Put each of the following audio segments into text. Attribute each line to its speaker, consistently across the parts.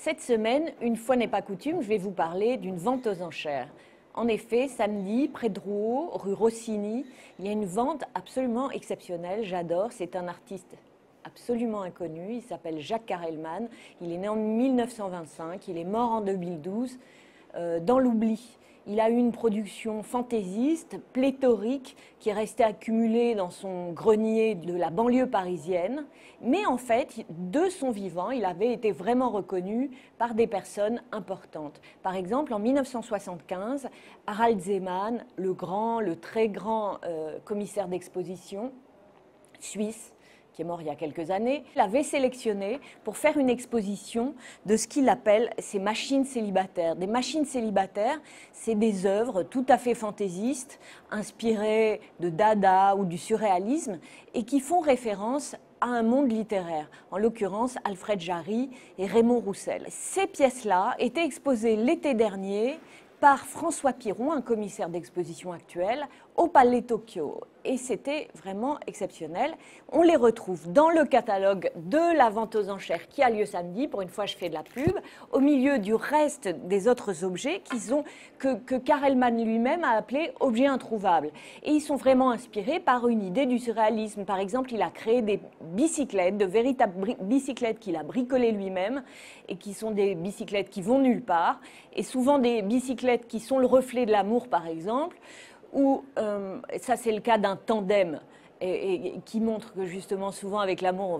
Speaker 1: Cette semaine, une fois n'est pas coutume, je vais vous parler d'une vente aux enchères. En effet, samedi, près de Rouault, rue Rossini, il y a une vente absolument exceptionnelle, j'adore, c'est un artiste absolument inconnu, il s'appelle Jacques Carelman, il est né en 1925, il est mort en 2012, dans l'oubli. Il a eu une production fantaisiste, pléthorique, qui est restée accumulée dans son grenier de la banlieue parisienne. Mais en fait, de son vivant, il avait été vraiment reconnu par des personnes importantes. Par exemple, en 1975, Harald Zeman, le très grand commissaire d'exposition suisse, qui est mort il y a quelques années, l'avait sélectionné pour faire une exposition de ce qu'il appelle ces machines célibataires. Des machines célibataires, c'est des œuvres tout à fait fantaisistes, inspirées de Dada ou du surréalisme, et qui font référence à un monde littéraire, en l'occurrence Alfred Jarry et Raymond Roussel. Ces pièces-là étaient exposées l'été dernier par François Piron, un commissaire d'exposition actuel, au Palais Tokyo. Et c'était vraiment exceptionnel. On les retrouve dans le catalogue de la vente aux enchères qui a lieu samedi. Pour une fois, je fais de la pub. Au milieu du reste des autres objets que Carelman lui-même a appelés objets introuvables. Et ils sont vraiment inspirés par une idée du surréalisme. Par exemple, il a créé des bicyclettes, de véritables bicyclettes qu'il a bricolées lui-même et qui sont des bicyclettes qui vont nulle part. Et souvent des bicyclettes qui sont le reflet de l'amour, par exemple, ou ça c'est le cas d'un tandem et qui montre que justement souvent avec l'amour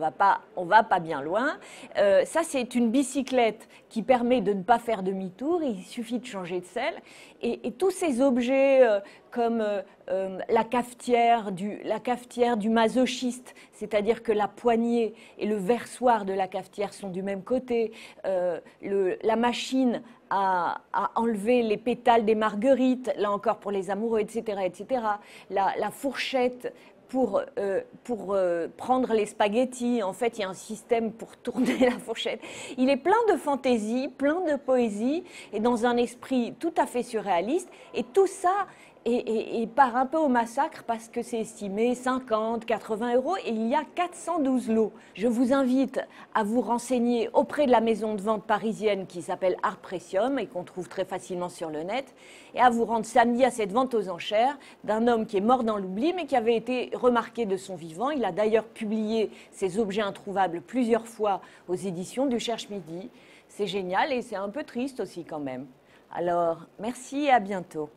Speaker 1: on va pas bien loin. Ça c'est une bicyclette qui permet de ne pas faire demi-tour, il suffit de changer de selle. Et tous ces objets comme la cafetière du masochiste, c'est-à-dire que la poignée et le versoir de la cafetière sont du même côté, la machine à enlever les pétales des marguerites, là encore pour les amoureux, etc., etc. La fourchette pour prendre les spaghettis, en fait, il y a un système pour tourner la fourchette. Il est plein de fantaisie, plein de poésie, et dans un esprit tout à fait surréaliste, et tout ça et part un peu au massacre parce que c'est estimé 50, 80 € et il y a 412 lots. Je vous invite à vous renseigner auprès de la maison de vente parisienne qui s'appelle Art Precium et qu'on trouve très facilement sur le net et à vous rendre samedi à cette vente aux enchères d'un homme qui est mort dans l'oubli mais qui avait été remarqué de son vivant. Il a d'ailleurs publié ses objets introuvables plusieurs fois aux éditions du Cherche-Midi. C'est génial et c'est un peu triste aussi quand même. Alors, merci et à bientôt.